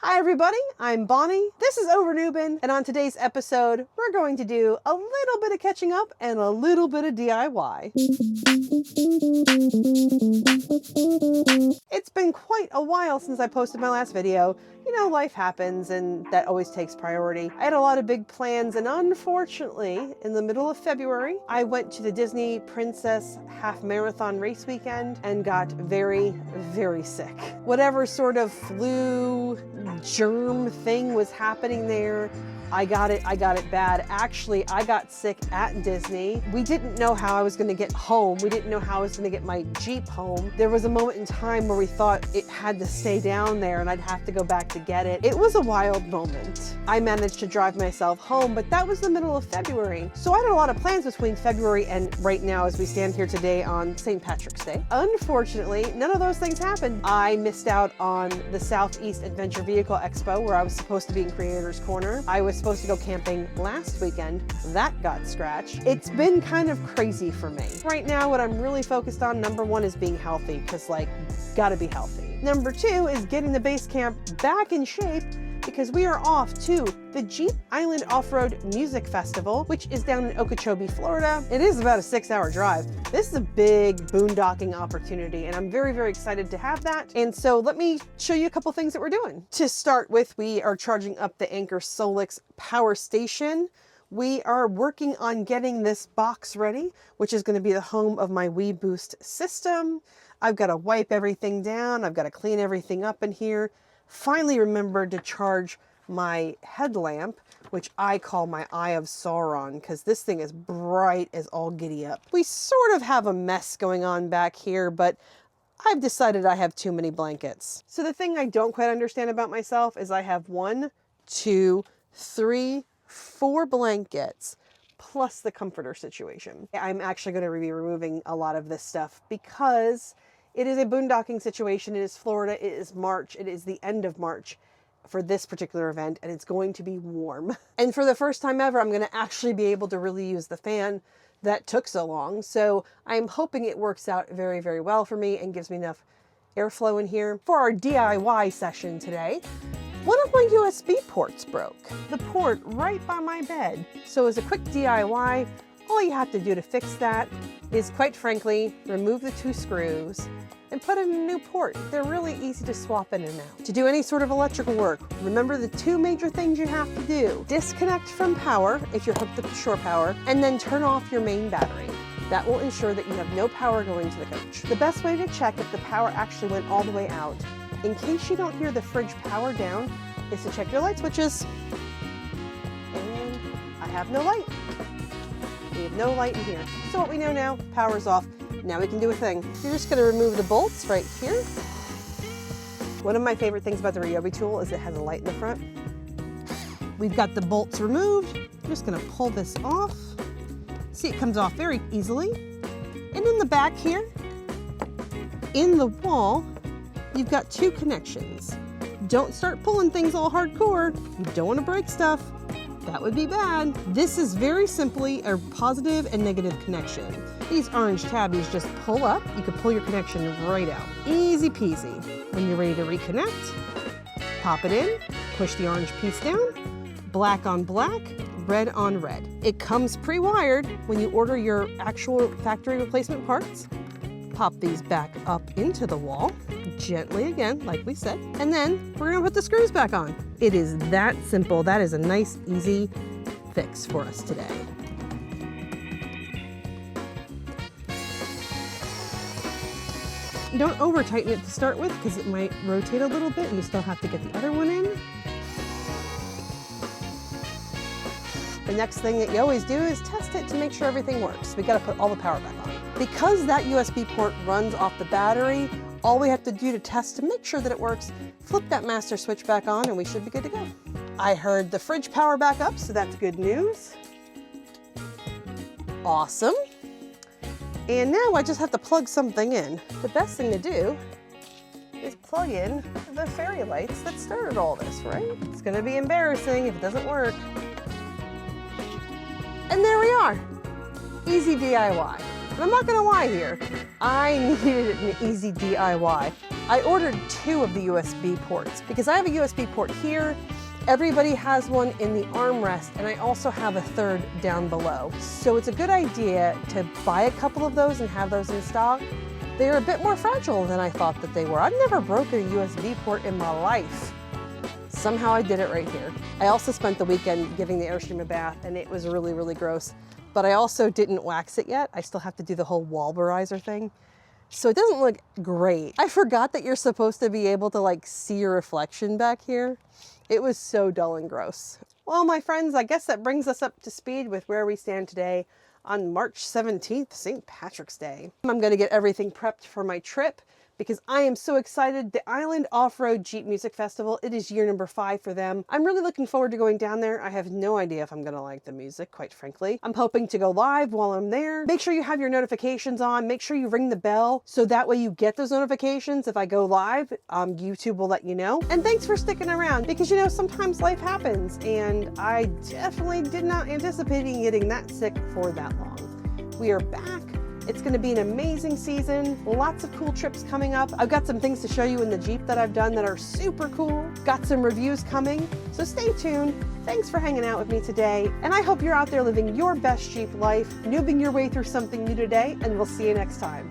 Hi everybody, I'm Bonnie. This is OverNoobin, and on today's episode, we're going to do a little bit of catching up and a little bit of DIY. It's been quite a while since I posted my last video. You know, life happens and that always takes priority. I had a lot of big plans, and unfortunately, in the middle of February, I went to the Disney Princess Half Marathon race weekend and got very, very sick. Whatever sort of flu germ thing was happening there, I got it bad. Actually, I got sick at Disney. We didn't know how I was gonna get home. We didn't know how I was gonna get my Jeep home. There was a moment in time where we thought it had to stay down there and I'd have to go back to get it. It was a wild moment. I managed to drive myself home, but that was the middle of February. So I had a lot of plans between February and right now as we stand here today on St. Patrick's Day. Unfortunately, none of those things happened. I missed out on the Southeast Adventure Vehicle Expo where I was supposed to be in Creator's Corner. I was supposed to go camping last weekend. That got scratched. It's been kind of crazy for me. Right now, what I'm really focused on, number one, is being healthy, because gotta be healthy. Number two is getting the base camp back in shape, because we are off to the Jeep Island Off-Road Music Festival, which is down in Okeechobee, Florida. It is about a 6-hour drive. This is a big boondocking opportunity, and I'm very, very excited to have that. And so let me show you a couple things that we're doing. To start with, we are charging up the Anker Solix power station. We are working on getting this box ready, which is going to be the home of my WeBoost system. I've got to wipe everything down. I've got to clean everything up in here. Finally remembered to charge my headlamp, which I call my Eye of Sauron, because this thing is bright as all giddy up. We sort of have a mess going on back here, but I've decided I have too many blankets. So the thing I don't quite understand about myself is I have 1, 2, 3, 4 blankets, plus the comforter situation. I'm actually going to be removing a lot of this stuff because it is a boondocking situation. It is Florida. It is March. It is the end of March for this particular event, and it's going to be warm. And for the first time ever, I'm going to actually be able to really use the fan that took so long. So I'm hoping it works out very, very well for me and gives me enough airflow in here. For our DIY session today, one of my USB ports broke. The port right by my bed. So as a quick DIY, all you have to do to fix that is, quite frankly, remove the 2 screws and put in a new port. They're really easy to swap in and out. To do any sort of electrical work, remember the 2 major things you have to do. Disconnect from power if you're hooked up to shore power, and then turn off your main battery. That will ensure that you have no power going to the coach. The best way to check if the power actually went all the way out, in case you don't hear the fridge power down, is to check your light switches. And I have no light. We have no light in here. So what we know now, power's off. Now we can do a thing. You're just gonna remove the bolts right here. One of my favorite things about the Ryobi tool is it has a light in the front. We've got the bolts removed. I'm just gonna pull this off. See, it comes off very easily. And in the back here, in the wall, you've got 2 connections. Don't start pulling things all hardcore. You don't want to break stuff. That would be bad. This is very simply a positive and negative connection. These orange tabbies just pull up. You can pull your connection right out. Easy peasy. When you're ready to reconnect, pop it in, push the orange piece down, black on black, red on red. It comes pre-wired when you order your actual factory replacement parts. Pop these back up into the wall, gently again, like we said, and then we're gonna put the screws back on. It is that simple. That is a nice, easy fix for us today. Don't over tighten it to start with, because it might rotate a little bit and you still have to get the other one in. The next thing that you always do is test it to make sure everything works. We gotta put all the power back on. Because that USB port runs off the battery, all we have to do to test to make sure that it works, flip that master switch back on and we should be good to go. I heard the fridge power back up, so that's good news. Awesome. And now I just have to plug something in. The best thing to do is plug in the fairy lights that started all this, right? It's gonna be embarrassing if it doesn't work. And there we are. Easy DIY. And I'm not gonna lie here, I needed an easy DIY. I ordered 2 of the USB ports because I have a USB port here. Everybody has one in the armrest, and I also have a 3rd down below. So it's a good idea to buy a couple of those and have those in stock. They're a bit more fragile than I thought that they were. I've never broken a USB port in my life. Somehow I did it right here. I also spent the weekend giving the Airstream a bath, and it was really, really gross. But I also didn't wax it yet. I still have to do the whole Wallberizer thing. So it doesn't look great. I forgot that you're supposed to be able to like see your reflection back here. It was so dull and gross. Well, my friends, I guess that brings us up to speed with where we stand today on March 17th, St. Patrick's Day. I'm gonna get everything prepped for my trip because I am so excited. The Island Off-Road Jeep Music Festival, it is year number 5 for them. I'm really looking forward to going down there. I have no idea if I'm gonna like the music, quite frankly. I'm hoping to go live while I'm there. Make sure you have your notifications on. Make sure you ring the bell so that way you get those notifications. If I go live, YouTube will let you know. And thanks for sticking around because, you know, sometimes life happens and I definitely did not anticipate getting that sick for that long. We are back. It's going to be an amazing season. Lots of cool trips coming up. I've got some things to show you in the Jeep that I've done that are super cool. Got some reviews coming, so stay tuned. Thanks for hanging out with me today, and I hope you're out there living your best Jeep life, noobing your way through something new today, and we'll see you next time.